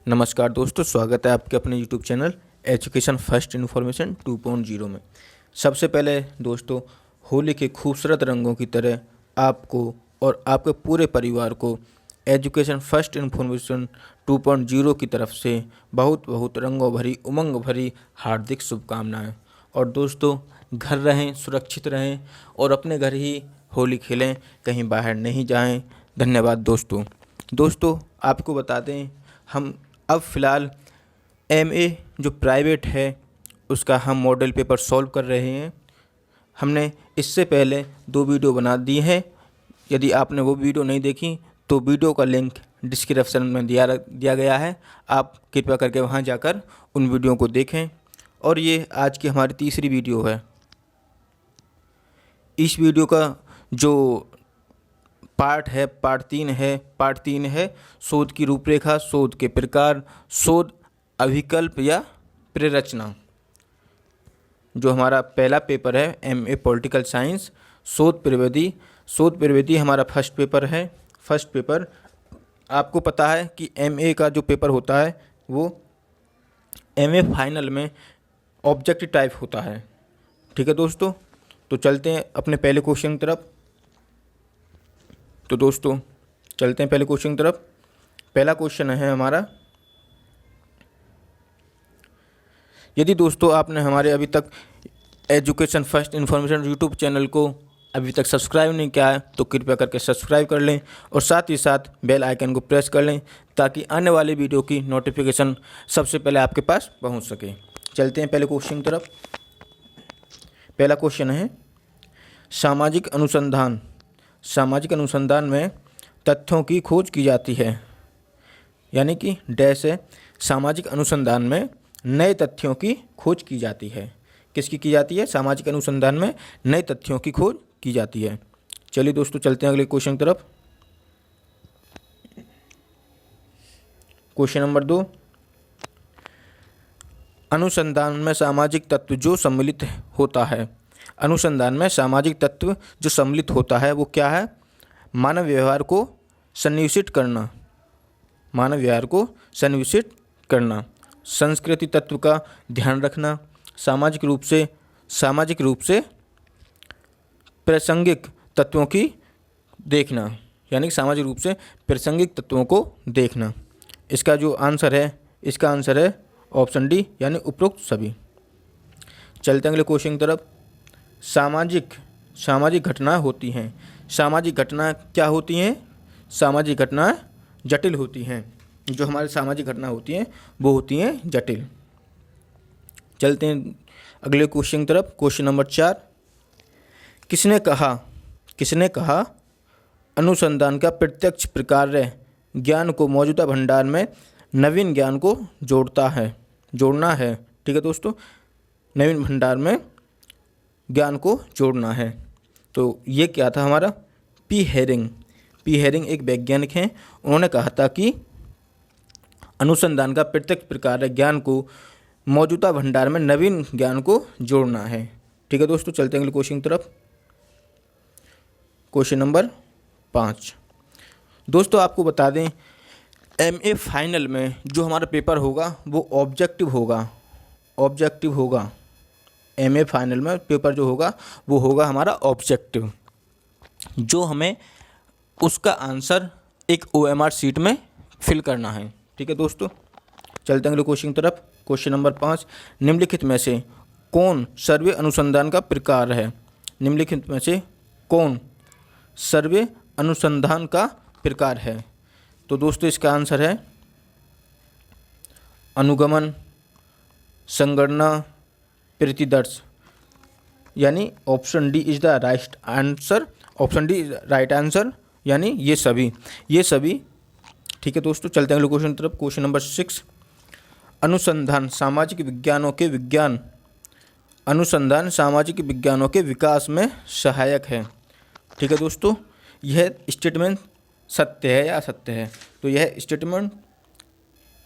नमस्कार दोस्तों, स्वागत है आपके अपने YouTube channel education first information 2.0 में। सबसे पहले दोस्तों, होली के खूबसूरत रंगों की तरह आपको और आपके पूरे परिवार को एजुकेशन फर्स्ट इन्फॉर्मेशन 2.0 की तरफ से बहुत बहुत रंगों भरी उमंग भरी हार्दिक शुभकामनाएं। और दोस्तों, घर रहें, सुरक्षित रहें और अपने घर ही होली खेलें, कहीं बाहर नहीं जाएं। धन्यवाद दोस्तों, आपको बता दें, हम अब फ़िलहाल एमए जो प्राइवेट है उसका हम मॉडल पेपर सॉल्व कर रहे हैं। हमने इससे पहले 2 वीडियो बना दी हैं। यदि आपने वो वीडियो नहीं देखी तो वीडियो का लिंक डिस्क्रिप्शन में दिया गया है। आप कृपया करके वहां जाकर उन वीडियो को देखें। और ये आज की हमारी तीसरी वीडियो है। इस वीडियो का जो पार्ट 3 है शोध की रूपरेखा, शोध के प्रकार, शोध अभिकल्प या प्रेरचना। जो हमारा पहला पेपर है एमए पॉलिटिकल साइंस, शोध प्रविधि हमारा फर्स्ट पेपर है। फर्स्ट पेपर आपको पता है कि एमए का जो पेपर होता है वो एमए फाइनल में ऑब्जेक्टिव टाइप होता है। ठीक है दोस्तों, तो चलते हैं अपने पहले क्वेश्चन की तरफ। तो दोस्तों चलते हैं पहले क्वेश्चन की तरफ। पहला क्वेश्चन है हमारा, यदि दोस्तों आपने हमारे अभी तक education first information YouTube channel को अभी तक सब्सक्राइब नहीं किया है तो कृपया करके सब्सक्राइब कर लें और साथ ही साथ बेल आइकन को प्रेस कर लें ताकि आने वाले वीडियो की नोटिफिकेशन सबसे पहले आपके पास पहुंच सके। चलते हैं पहले क्वेश्चन की तरफ। पहला क्वेश्चन है, सामाजिक अनुसंधान में तथ्यों की खोज की जाती है। यानी कि डैश है, सामाजिक अनुसंधान में नए तथ्यों की खोज की जाती है। किसकी की जाती है? सामाजिक अनुसंधान में नए तथ्यों की खोज की जाती है। चलिए दोस्तों चलते हैं अगले क्वेश्चन की तरफ। क्वेश्चन नंबर 2, अनुसंधान में सामाजिक तत्व जो सम्मिलित होता है। अनुसंधान में सामाजिक तत्व जो सम्मिलित होता है वो क्या है? मानव व्यवहार को संनिवेशित करना, संस्कृति तत्व का ध्यान रखना, सामाजिक रूप से प्रासंगिक तत्वों की देखना, यानी कि सामाजिक रूप से प्रासंगिक तत्वों को देखना। इसका जो आंसर है, इसका आंसर है ऑप्शन डी, यानी उपरोक्त सभी। चलते हैं अगले क्वेश्चन की तरफ। सामाजिक घटना होती हैं। सामाजिक घटना क्या होती हैं? सामाजिक घटना जटिल होती हैं। जो हमारी सामाजिक घटना होती हैं वो होती हैं जटिल। चलते हैं अगले क्वेश्चन की तरफ। क्वेश्चन नंबर 4, किसने कहा अनुसंधान का प्रत्यक्ष प्रकार्य ज्ञान को मौजूदा भंडार में नवीन ज्ञान को जोड़ना है। ठीक है दोस्तों, नवीन भंडार में ज्ञान को जोड़ना है। तो ये क्या था हमारा? पी हेरिंग एक वैज्ञानिक हैं। उन्होंने कहा था कि अनुसंधान का प्रत्यक्ष प्रकार ज्ञान को मौजूदा भंडार में नवीन ज्ञान को जोड़ना है। ठीक है दोस्तों, चलते हैं अगले क्वेश्चन की तरफ। क्वेश्चन नंबर 5, दोस्तों आपको बता दें एमए फाइनल में जो हमारा पेपर होगा वो ऑब्जेक्टिव होगा। एमए फाइनल में पेपर जो होगा वो होगा हमारा ऑब्जेक्टिव, जो हमें उसका आंसर एक ओएमआर शीट में फिल करना है। ठीक है दोस्तों, चलते हैं अगले क्वेश्चन की तरफ। क्वेश्चन नंबर 5, निम्नलिखित में से कौन सर्वे अनुसंधान का प्रकार है? निम्नलिखित में से कौन सर्वे अनुसंधान का प्रकार है? तो दोस्तों इसका आंसर है अनुगमन, संगणना, प्रतिदर्श, यानी option D is the right answer. Option D right answer, यानी ये सभी। ठीक है दोस्तों, चलते हैं अगले क्वेश्चन की तरफ। क्वेश्चन नंबर 6, अनुसंधान सामाजिक विज्ञानों के विकास में सहायक है। ठीक है दोस्तों, यह स्टेटमेंट सत्य है या असत्य है? तो यह स्टेटमेंट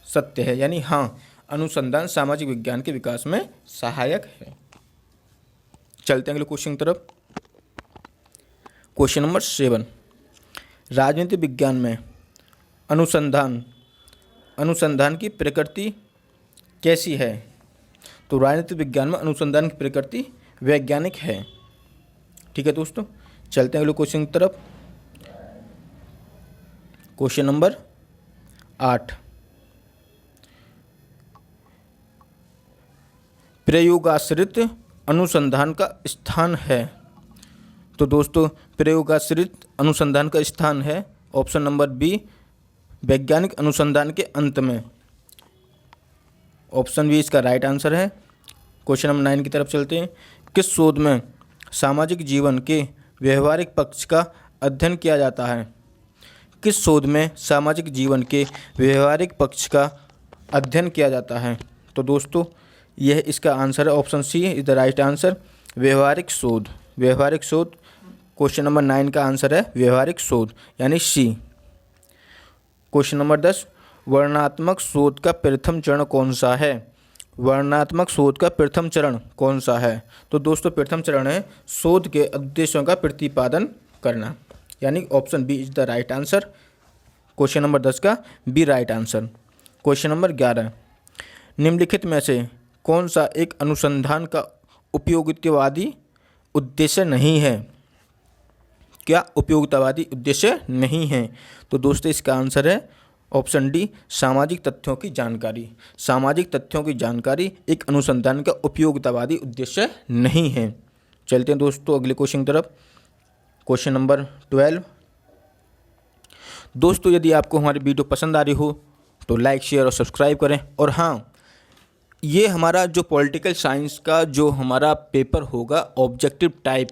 सत्य है, यानी हाँ, अनुसंधान सामाजिक विज्ञान के विकास में सहायक है। चलते हैं अगले क्वेश्चन की तरफ। क्वेश्चन नंबर 7, राजनीति विज्ञान में अनुसंधान अनुसंधान की प्रकृति कैसी है? तो राजनीति विज्ञान में अनुसंधान की प्रकृति वैज्ञानिक है। ठीक है दोस्तों, चलते हैं अगले क्वेश्चन की तरफ। क्वेश्चन नंबर 8, प्रयोगाश्रित अनुसंधान का स्थान है। तो दोस्तों प्रयोगाश्रित अनुसंधान का स्थान है ऑप्शन नंबर बी, वैज्ञानिक अनुसंधान के अंत में। ऑप्शन बी इसका राइट आंसर है। क्वेश्चन नंबर 9 की तरफ चलते हैं। किस शोध में सामाजिक जीवन के व्यवहारिक पक्ष का अध्ययन किया जाता है? किस शोध में सामाजिक जीवन के व्यवहारिक पक्ष का अध्ययन किया जाता है? तो दोस्तों यह इसका आंसर है, option C is the right answer, व्यवहारिक शोध। व्यवहारिक शोध क्वेश्चन नंबर 9 का आंसर है व्यवहारिक शोध यानी सी। क्वेश्चन नंबर 10, वर्णनात्मक शोध का प्रथम चरण कौन सा है? वर्णनात्मक शोध का प्रथम चरण कौन सा है? तो दोस्तों प्रथम चरण है शोध के उद्देश्यों का प्रतिपादन करना, यानी option B is the right answer. Question number 10 का B right answer. Question number 11, निम्नलिखित में से कौन सा एक अनुसंधान का उपयोगितावादी उद्देश्य नहीं है? क्या उपयोगितावादी उद्देश्य नहीं है? तो दोस्तों इसका आंसर है ऑप्शन डी, सामाजिक तथ्यों की जानकारी। सामाजिक तथ्यों की जानकारी एक अनुसंधान का उपयोगितावादी उद्देश्य नहीं है। चलते हैं दोस्तों अगले क्वेश्चन की तरफ। क्वेश्चन नंबर 12, दोस्तों यदि आपको हमारी वीडियो पसंद आ रही हो तो लाइक शेयर और सब्सक्राइब करें। और हाँ, ये हमारा जो पॉलिटिकल साइंस का जो हमारा पेपर होगा ऑब्जेक्टिव टाइप,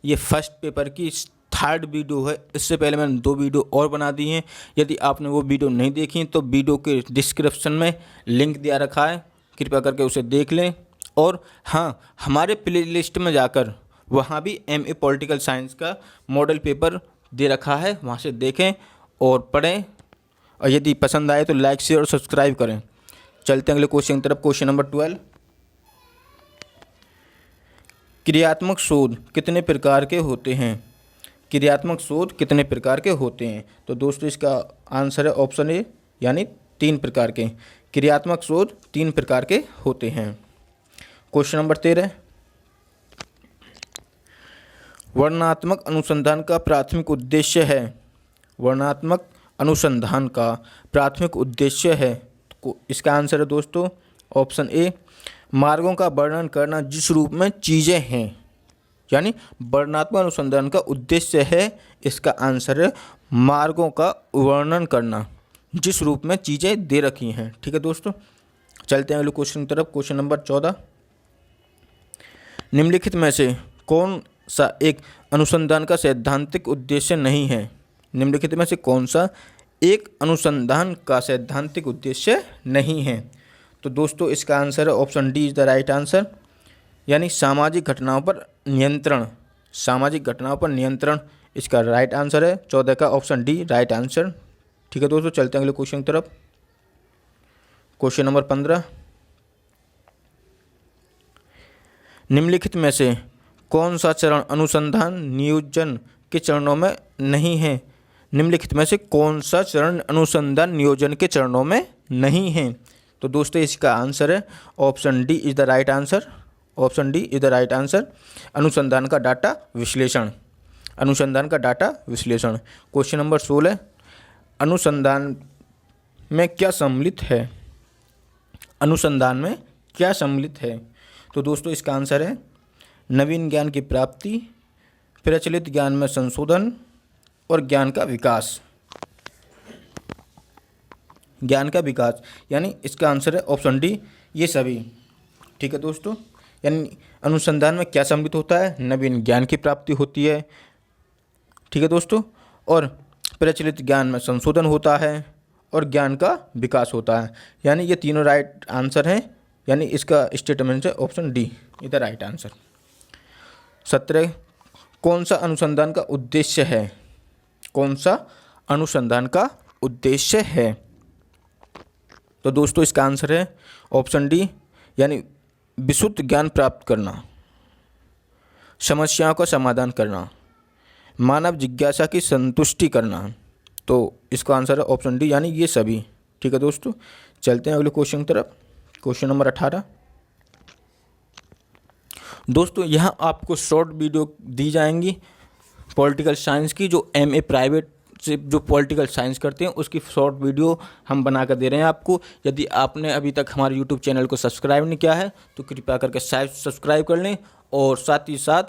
ये फर्स्ट पेपर की 3rd वीडियो है। इससे पहले मैंने 2 वीडियो और बना दी हैं। यदि आपने वो वीडियो नहीं देखी तो वीडियो के डिस्क्रिप्शन में लिंक दिया रखा है, कृपया करके उसे देख लें। और हाँ, हमारे प्ले लिस्ट में जाकर वहाँ भी MA पॉलिटिकल साइंस का मॉडल पेपर दे रखा है, वहाँ से देखें और पढ़ें। और यदि पसंद आए तो लाइक शेयर और सब्सक्राइब करें। चलते हैं अगले क्वेश्चन की तरफ। क्वेश्चन नंबर 12, क्रियात्मक शोध कितने प्रकार के होते हैं? क्रियात्मक शोध कितने प्रकार के होते हैं? तो दोस्तों इसका आंसर है ऑप्शन ए, यानी 3 प्रकार के। क्रियात्मक शोध 3 प्रकार के होते हैं। क्वेश्चन नंबर 13, वर्णनात्मक अनुसंधान का प्राथमिक उद्देश्य है। वर्णनात्मक अनुसंधान का प्राथमिक उद्देश्य है। इसका आंसर है दोस्तों ऑप्शन ए, मार्गों का वर्णन करना जिस रूप में चीज़ें हैं। यानी वर्णनात्मक अनुसंधान का उद्देश्य है, इसका आंसर है मार्गों का वर्णन करना जिस रूप में चीज़ें दे रखी हैं। ठीक है दोस्तों, चलते हैं अगले क्वेश्चन की तरफ। क्वेश्चन नंबर 14, निम्नलिखित में से कौन सा एक अनुसंधान का सैद्धांतिक उद्देश्य नहीं है? निम्नलिखित में से कौन सा एक अनुसंधान का सैद्धांतिक उद्देश्य नहीं है? तो दोस्तों इसका आंसर है option D is the right answer, यानी सामाजिक घटनाओं पर नियंत्रण। सामाजिक घटनाओं पर नियंत्रण इसका राइट आंसर है। 14 का ऑप्शन डी राइट आंसर। ठीक है दोस्तों, चलते हैं अगले क्वेश्चन की तरफ। क्वेश्चन नंबर 15, निम्नलिखित में से कौन सा चरण अनुसंधान नियोजन के चरणों में नहीं है? निम्नलिखित में से कौन सा चरण अनुसंधान नियोजन के चरणों में नहीं है? तो दोस्तों इसका आंसर है option D is the right answer. Option D is the right answer, अनुसंधान का डाटा विश्लेषण। अनुसंधान का डाटा विश्लेषण। क्वेश्चन नंबर 16, अनुसंधान में क्या सम्मिलित है? अनुसंधान में क्या सम्मिलित है? तो दोस्तों इसका आंसर है नवीन ज्ञान की प्राप्ति, प्रचलित ज्ञान में संशोधन और ज्ञान का विकास। ज्ञान का विकास, यानी इसका आंसर है ऑप्शन डी ये सभी। ठीक है दोस्तों, यानी अनुसंधान में क्या सम्मिलित होता है? नवीन ज्ञान की प्राप्ति होती है। ठीक है दोस्तों, और प्रचलित ज्ञान में संशोधन होता है और ज्ञान का विकास होता है। यानी ये तीनों राइट आंसर हैं, यानी इसका स्टेटमेंट है option D is the right answer. 17, कौन सा अनुसंधान का उद्देश्य है? कौन सा अनुसंधान का उद्देश्य है? तो दोस्तों इसका आंसर है ऑप्शन डी, यानी विशुद्ध ज्ञान प्राप्त करना, समस्याओं का समाधान करना, मानव जिज्ञासा की संतुष्टि करना। तो इसका आंसर है ऑप्शन डी, यानी ये सभी। ठीक है दोस्तों, चलते हैं अगले क्वेश्चन की तरफ। क्वेश्चन नंबर 18 दोस्तों, यहाँ आपको शॉर्ट वीडियो दी जाएंगी पॉलिटिकल साइंस की, जो MA प्राइवेट से जो पॉलिटिकल साइंस करते हैं उसकी शॉर्ट वीडियो हम बना कर दे रहे हैं आपको। यदि आपने अभी तक हमारे यूट्यूब चैनल को सब्सक्राइब नहीं किया है तो कृपया करके सब्सक्राइब कर लें और साथ ही साथ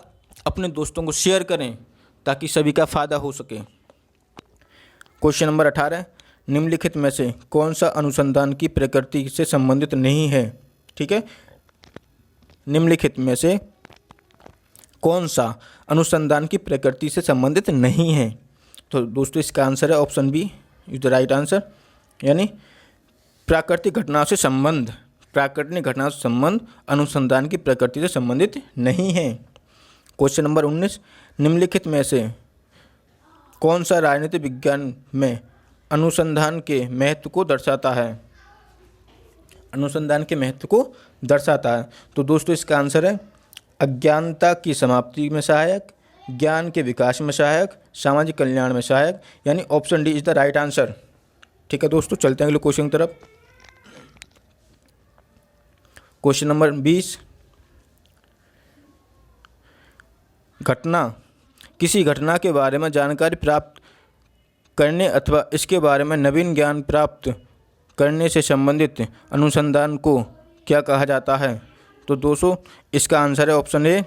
अपने दोस्तों को शेयर करें ताकि सभी का फ़ायदा हो सके। क्वेश्चन नंबर 18, निम्नलिखित में से कौन सा अनुसंधान की प्रकृति से संबंधित नहीं है? ठीक है, निम्नलिखित में से कौन सा अनुसंधान की प्रकृति से संबंधित नहीं है? तो दोस्तों इसका आंसर है option B is the right answer, यानी प्राकृतिक घटनाओं से संबंध, प्राकृतिक घटनाओं से संबंध अनुसंधान की प्रकृति से संबंधित नहीं है। क्वेश्चन नंबर 19, निम्नलिखित में से कौन सा राजनीतिक विज्ञान में अनुसंधान के महत्व को दर्शाता है? अनुसंधान के महत्व को दर्शाता है। तो दोस्तों इसका आंसर है अज्ञानता की समाप्ति में सहायक, ज्ञान के विकास में सहायक, सामाजिक कल्याण में सहायक, यानी option D is the right answer. ठीक है दोस्तों, चलते हैं अगले क्वेश्चन की तरफ। क्वेश्चन नंबर 20, घटना किसी घटना के बारे में जानकारी प्राप्त करने अथवा इसके बारे में नवीन ज्ञान प्राप्त करने से संबंधित अनुसंधान को क्या कहा जाता है? तो दोस्तों इसका आंसर है ऑप्शन ए,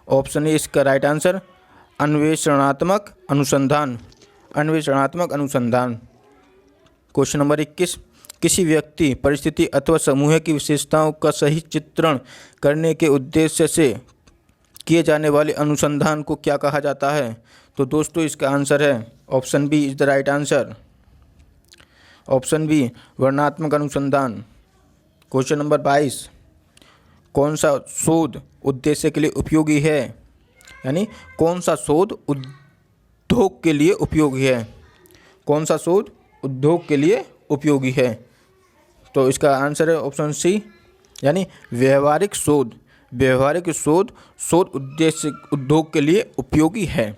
ऑप्शन ए इसका राइट आंसर, अन्वेषणात्मक अनुसंधान, अन्वेषणात्मक अनुसंधान। क्वेश्चन नंबर 21, किसी व्यक्ति, परिस्थिति अथवा समूह की विशेषताओं का सही चित्रण करने के उद्देश्य से किए जाने वाले अनुसंधान को क्या कहा जाता है? तो दोस्तों इसका आंसर है option B is the right answer, option B वर्णनात्मक अनुसंधान। क्वेश्चन नंबर 22, कौन सा शोध उद्देश्य के लिए उपयोगी है? यानी कौन सा शोध उद्योग के लिए उपयोगी है? कौन सा शोध उद्योग के लिए उपयोगी है? तो इसका आंसर है ऑप्शन सी, यानी व्यवहारिक शोध, व्यवहारिक शोध शोध उद्देश्य उद्योग के लिए उपयोगी है।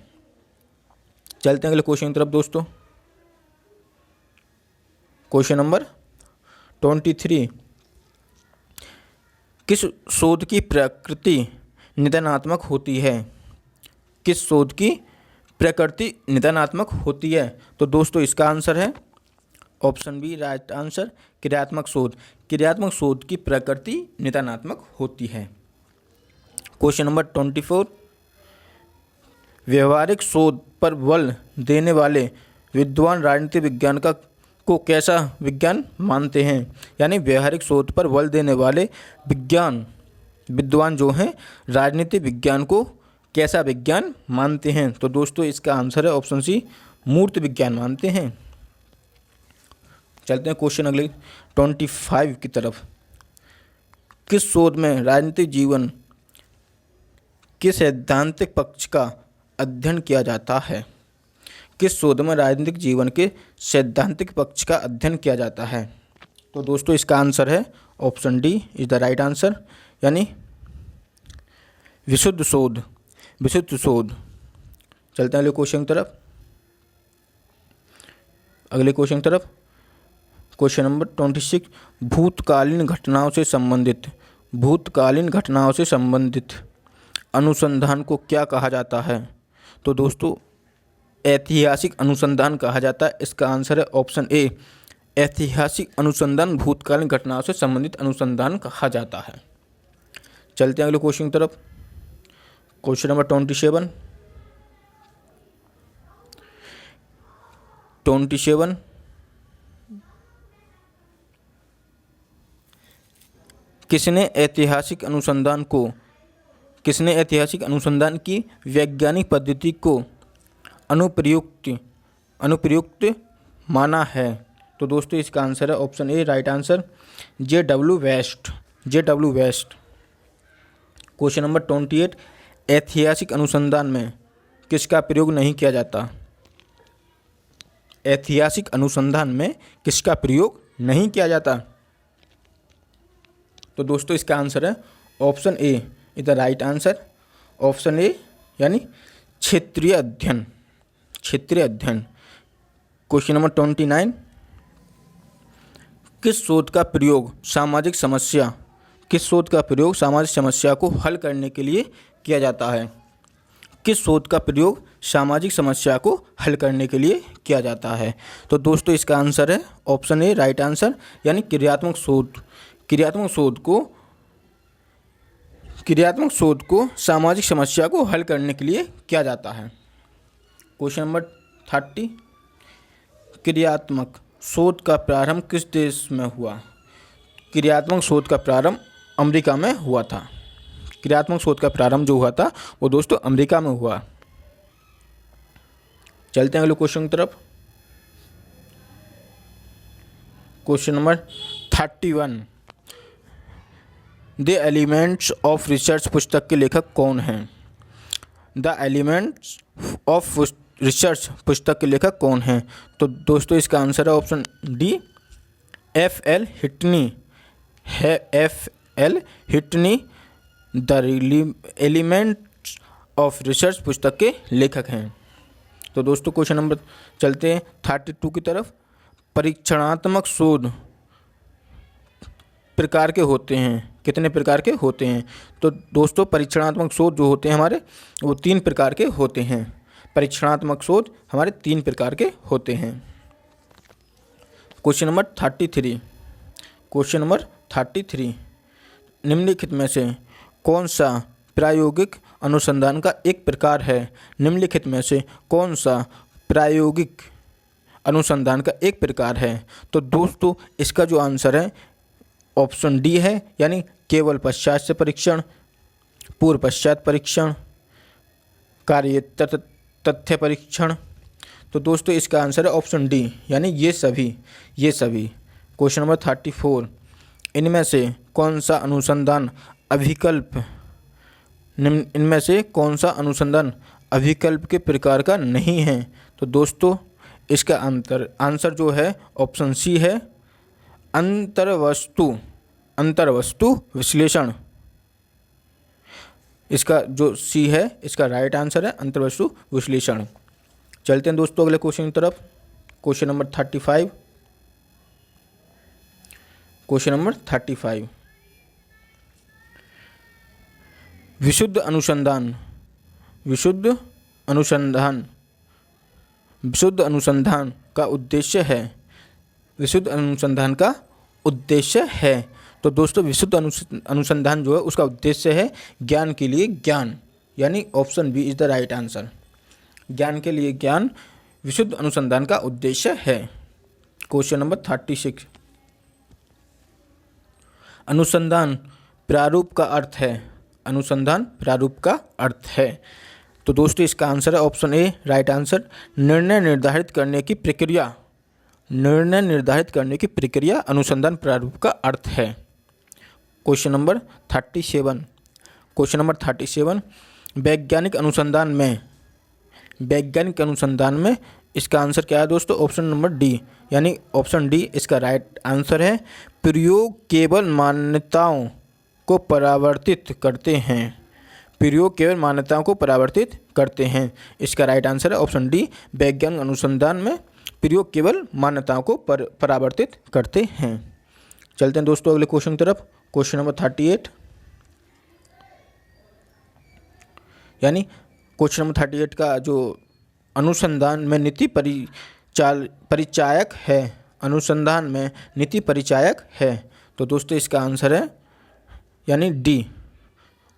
चलते हैं अगले क्वेश्चन की तरफ दोस्तों। क्वेश्चन नंबर 23, किस शोध की प्रकृति निदानात्मक होती है? किस शोध की प्रकृति निदानात्मक होती है? तो दोस्तों इसका आंसर है ऑप्शन बी राइट आंसर, क्रियात्मक शोध, क्रियात्मक शोध की प्रकृति निदानात्मक होती है। क्वेश्चन नंबर 24, व्यवहारिक शोध पर बल देने वाले विद्वान राजनीति विज्ञान को कैसा विज्ञान मानते हैं? यानी व्यवहारिक शोध पर बल देने वाले विद्वान जो हैं राजनीति विज्ञान को कैसा विज्ञान मानते हैं? तो दोस्तों इसका आंसर है ऑप्शन सी, मूर्त विज्ञान मानते हैं। चलते हैं क्वेश्चन अगले 25 की तरफ। किस शोध में राजनीतिक जीवन के सैद्धांतिक पक्ष का अध्ययन किया जाता है? किस शोध में राजनीतिक जीवन के सैद्धांतिक पक्ष का अध्ययन किया जाता है? तो दोस्तों इसका आंसर है option D is the right answer, यानी विशुद्ध शोध, विशुद्ध शोध। चलते हैं अगले क्वेश्चन की तरफ। अगले क्वेश्चन की तरफ क्वेश्चन नंबर 26, भूतकालीन घटनाओं से संबंधित, भूतकालीन घटनाओं से संबंधित अनुसंधान को क्या कहा जाता है? तो दोस्तों ऐतिहासिक अनुसंधान कहा जाता है। इसका आंसर है ऑप्शन ए, ऐतिहासिक अनुसंधान भूतकालीन घटनाओं से संबंधित अनुसंधान कहा जाता है। चलते हैं अगले क्वेश्चन की तरफ। क्वेश्चन नंबर 27, किसने ऐतिहासिक अनुसंधान की वैज्ञानिक पद्धति को अनुप्रयुक्त माना है? तो दोस्तों इसका आंसर है option A right answer, J.W. West, J.W. West. Question number 28, ऐतिहासिक अनुसंधान में किसका प्रयोग नहीं किया जाता? ऐतिहासिक अनुसंधान में किसका प्रयोग नहीं किया जाता? तो दोस्तों इसका आंसर है option A is the right answer, option A यानी क्षेत्रीय अध्ययन, क्षेत्रीय अध्ययन। क्वेश्चन नंबर 29, किस शोध का प्रयोग सामाजिक समस्या को हल करने के लिए किया जाता है? किस शोध का प्रयोग सामाजिक समस्या को हल करने के लिए किया जाता है? तो दोस्तों इसका आंसर है ऑप्शन ए राइट आंसर, यानी क्रियात्मक शोध को सामाजिक समस्या को हल करने के लिए किया जाता है। क्वेश्चन नंबर 30, क्रियात्मक शोध का प्रारंभ किस देश में हुआ? क्रियात्मक शोध का प्रारंभ अमेरिका में हुआ था। क्रियात्मक शोध का प्रारंभ जो हुआ था वो दोस्तों अमेरिका में हुआ। चलते हैं अगले क्वेश्चन की तरफ। Question number 31, the elements of research पुस्तक के लेखक कौन हैं? द एलिमेंट्स ऑफ रिसर्च पुस्तक के लेखक कौन हैं? तो दोस्तों इसका आंसर है ऑप्शन डी F.L. हिटनी है। F.L. Whitney the elements of research पुस्तक के लेखक हैं। तो दोस्तों क्वेश्चन नंबर चलते हैं 32 की तरफ। परीक्षणात्मक शोध प्रकार के होते हैं, कितने प्रकार के होते हैं? तो दोस्तों परीक्षणात्मक शोध जो होते हैं हमारे वो 3 प्रकार के होते हैं। परीक्षणात्मक शोध हमारे 3 प्रकार के होते हैं। क्वेश्चन नंबर 33, निम्नलिखित में से कौन सा प्रायोगिक अनुसंधान का एक प्रकार है? निम्नलिखित में से कौन सा प्रायोगिक अनुसंधान का एक प्रकार है? तो दोस्तों इसका जो आंसर है ऑप्शन डी है, यानी केवल पश्चात से परीक्षण, पूर्व पश्चात परीक्षण, कार्य तथ्य परीक्षण। तो दोस्तों इसका आंसर है ऑप्शन डी, यानी ये सभी। क्वेश्चन नंबर 34, इनमें से कौन सा अनुसंधान अभिकल्प के प्रकार का नहीं है? तो दोस्तों इसका आंसर जो है ऑप्शन सी है, अंतर्वस्तु विश्लेषण। इसका जो सी है इसका राइट आंसर है अंतर्वस्तु विश्लेषण। चलते हैं दोस्तों अगले क्वेश्चन की तरफ। क्वेश्चन नंबर 35, विशुद्ध अनुसंधान का उद्देश्य है। तो दोस्तों विशुद्ध अनुसंधान जो है उसका उद्देश्य है ज्ञान के लिए ज्ञान, यानी option B is the right answer. ज्ञान के लिए ज्ञान विशुद्ध अनुसंधान का उद्देश्य है। क्वेश्चन नंबर 36, अनुसंधान प्रारूप का अर्थ है। तो दोस्तों इसका आंसर है ऑप्शन ए राइट आंसर, निर्णय निर्धारित करने की प्रक्रिया अनुसंधान प्रारूप का अर्थ है। क्वेश्चन नंबर 37, वैज्ञानिक अनुसंधान में इसका आंसर क्या है दोस्तों? ऑप्शन नंबर डी, यानी ऑप्शन डी इसका राइट आंसर है। प्रयोग केवल मान्यताओं को परावर्तित करते हैं। इसका राइट आंसर है ऑप्शन डी, वैज्ञानिक अनुसंधान में प्रयोग केवल मान्यताओं को परावर्तित करते हैं। चलते हैं दोस्तों अगले क्वेश्चन की तरफ। क्वेश्चन नंबर 38, यानी क्वेश्चन नंबर 38 का जो अनुसंधान में नीति परिचायक है, तो दोस्तों इसका आंसर है यानी डी,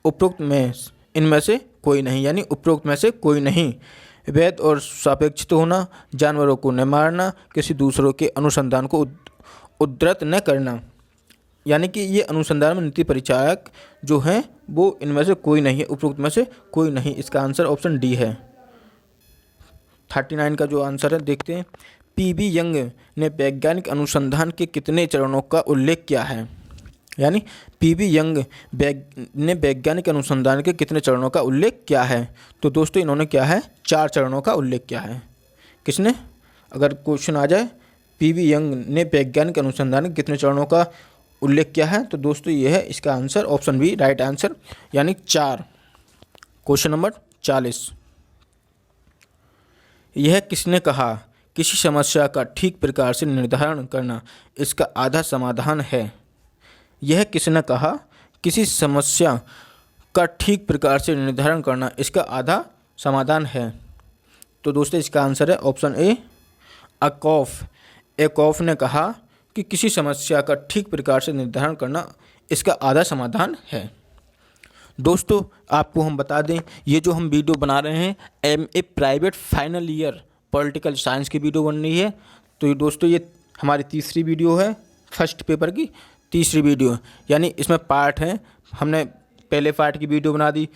उपरोक्त में इनमें से कोई नहीं, यानी उपरोक्त में से कोई नहीं। वैध और सापेक्षित होना, जानवरों को न मारना, किसी दूसरों के अनुसंधान को उद्धृत न करना, यानी कि ये अनुसंधान में नीति परिचायक जो हैं वो इनमें से कोई नहीं है, उपरोक्त में से कोई नहीं। इसका आंसर ऑप्शन डी है। 39 का जो आंसर है देखते हैं। पी.बी. यंग ने वैज्ञानिक अनुसंधान के कितने चरणों का उल्लेख किया है? यानी पी.बी. यंग ने वैज्ञानिक अनुसंधान के कितने चरणों का उल्लेख किया है? तो दोस्तों इन्होंने क्या है 4 चरणों का उल्लेख किया है। किसने? अगर क्वेश्चन आ जाए पी.बी. यंग ने वैज्ञानिक अनुसंधान के कितने चरणों का उल्लेख किया है, तो दोस्तों ये है इसका answer option B right answer, यानी 4। क्वेश्चन नंबर 40, यह किसने कहा किसी समस्या का ठीक प्रकार से निर्धारण करना इसका आधा समाधान है। यह किसने कहा? किसी समस्या का ठीक प्रकार से निर्धारण करना इसका आधा समाधान है। तो दोस्तों इसका आंसर है ऑप्शन ए, एकॉफ। एकॉफ ने कहा कि किसी समस्या का ठीक प्रकार से निर्धारण करना इसका आधा समाधान है। दोस्तों आपको हम बता दें, ये जो हम वीडियो बना रहे हैं MA private final year political science की वीडियो बन रही है। तो ये दोस्तों ये हमारी तीसरी वीडियो है, फर्स्ट पेपर की तीसरी वीडियो, यानी इसमें पार्ट हैं। हमने पहले पार्ट की वीडियो बना दी,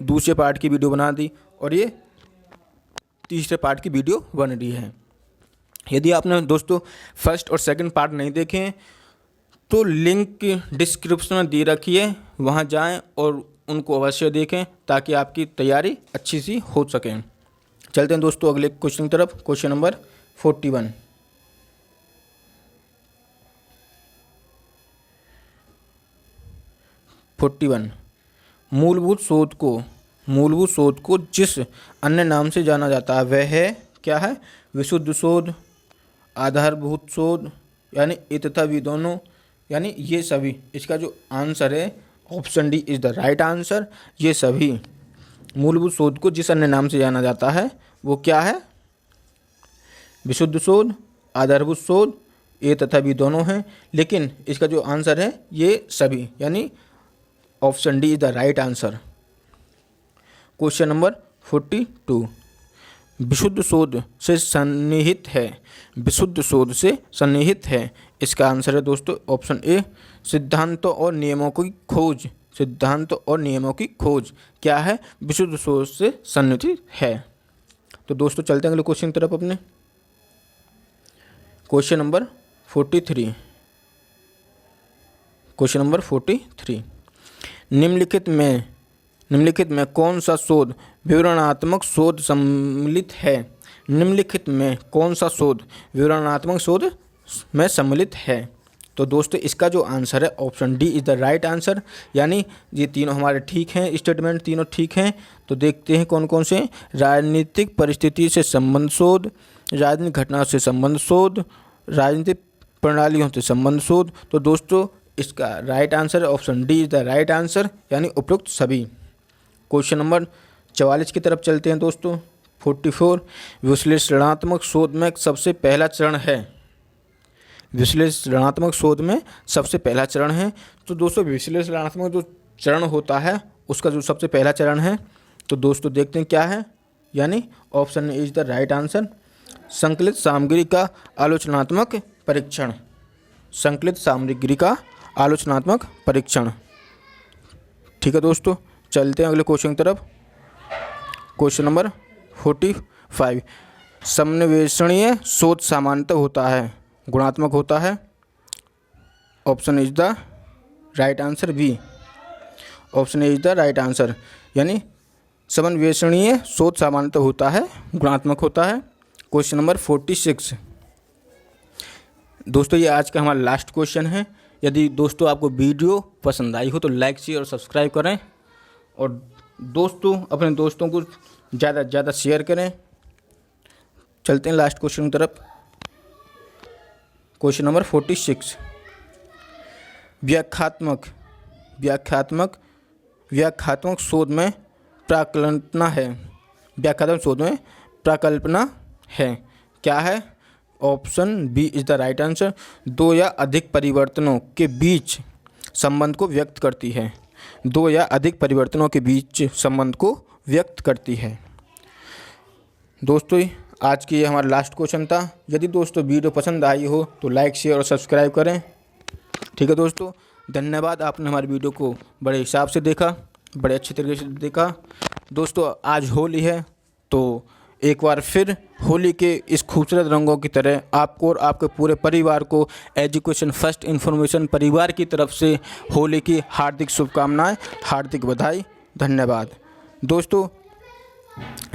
दूसरे पार्ट की वीडियो बना दी और ये तीसरे पार्ट की वीडियो बन रही है। यदि आपने दोस्तों फर्स्ट और सेकंड पार्ट नहीं देखे हैं तो लिंक डिस्क्रिप्शन में दी रखी है, वहाँ जाएं और उनको अवश्य देखें ताकि आपकी तैयारी अच्छी सी हो सके। चलते हैं दोस्तों अगले क्वेश्चन की तरफ। Question number 41। मूलभूत शोध को जिस अन्य नाम से जाना जाता है वह है क्या है? विशुद्ध शोध, आधारभूत शोध, यानी ए तथा बी दोनों, यानी ये सभी। इसका जो आंसर है option D is the right answer. ये सभी मूलभूत शोध को जिस अन्य नाम से जाना जाता है वो क्या है? विशुद्ध शोध, आधारभूत शोध, ए तथा बी दोनों हैं, लेकिन इसका जो आंसर है ये सभी, यानी option D is the right answer. Question number 42। विशुद्ध शोध से सन्निहित है। विशुद्ध शोध से सन्निहित है, इसका आंसर है दोस्तों ऑप्शन ए, सिद्धांतों और नियमों की खोज। सिद्धांतों और नियमों की खोज क्या है? विशुद्ध शोध से सन्निहित है। तो दोस्तों चलते हैं अगले क्वेश्चन की तरफ अपने। Question number 43। Question number 43। निम्नलिखित में कौन सा शोध विवरणात्मक शोध सम्मिलित है? निम्नलिखित में कौन सा शोध विवरणात्मक शोध में सम्मिलित है? तो दोस्तों इसका जो आंसर है option D is the right answer, यानी ये तीनों हमारे ठीक हैं, स्टेटमेंट तीनों ठीक हैं। तो देखते हैं कौन कौन से। राजनीतिक परिस्थिति से संबंध शोध, राजनीतिक घटना से संबंध शोध, राजनीतिक प्रणालियों से संबंध शोध। तो दोस्तों इसका right answer option D is the right answer, यानी उपयुक्त सभी। क्वेश्चन नंबर 44 की तरफ चलते हैं दोस्तों। 44। विश्लेषणात्मक शोध में सबसे पहला चरण है। विश्लेषणात्मक शोध में सबसे पहला चरण है। तो दोस्तों विश्लेषणात्मक जो चरण होता है उसका जो सबसे पहला चरण है, तो दोस्तों देखते हैं क्या है, यानी option is the right answer. संकलित सामग्री का आलोचनात्मक परीक्षण। संकलित सामग्री का आलोचनात्मक परीक्षण। ठीक है दोस्तों, चलते हैं अगले क्वेश्चन की तरफ। Question number 45। समन्वेषणीय शोध सामान्यतः होता है, गुणात्मक होता है। Option is the right answer B. Option is the right answer, यानी समन्वेषणीय शोध सामान्यतः होता है, गुणात्मक होता है। Question number 46। दोस्तों ये आज का हमारा लास्ट क्वेश्चन है। यदि दोस्तों आपको वीडियो पसंद आई हो तो लाइक शेयर और सब्सक्राइब करें, और दोस्तों अपने दोस्तों को ज़्यादा से ज़्यादा शेयर करें। चलते हैं लास्ट क्वेश्चन की तरफ। Question number 46। व्याख्यात्मक शोध में प्राकल्पना है। व्याख्यात्मक शोध में प्राकल्पना है, क्या है? Option B is the right answer. दो या अधिक परिवर्तनों के बीच संबंध को व्यक्त करती है। दो या अधिक परिवर्तनों के बीच संबंध को व्यक्त करती है। दोस्तों आज की ये हमारा लास्ट क्वेश्चन था। यदि दोस्तों वीडियो पसंद आई हो तो लाइक शेयर और सब्सक्राइब करें। ठीक है दोस्तों, धन्यवाद। आपने हमारी वीडियो को बड़े हिसाब से देखा, बड़े अच्छे तरीके से देखा। दोस्तों आज होली है, तो एक बार फिर होली के इस खूबसूरत रंगों की तरह आपको और आपके पूरे परिवार को एजुकेशन फर्स्ट इन्फॉर्मेशन परिवार की तरफ से होली की हार्दिक शुभकामनाएं, हार्दिक बधाई। धन्यवाद। दोस्तों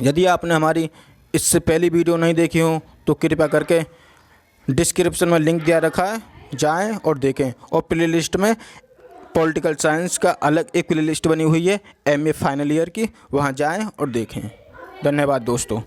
यदि आपने हमारी इससे पहली वीडियो नहीं देखी हो तो कृपया करके डिस्क्रिप्शन में लिंक दिया रखा है, जाएं और देखें। और प्लेलिस्ट में पॉलिटिकल साइंस का अलग एक प्लेलिस्ट बनी हुई है MA फाइनल ईयर की, वहां जाएं और देखें। धन्यवाद दोस्तों।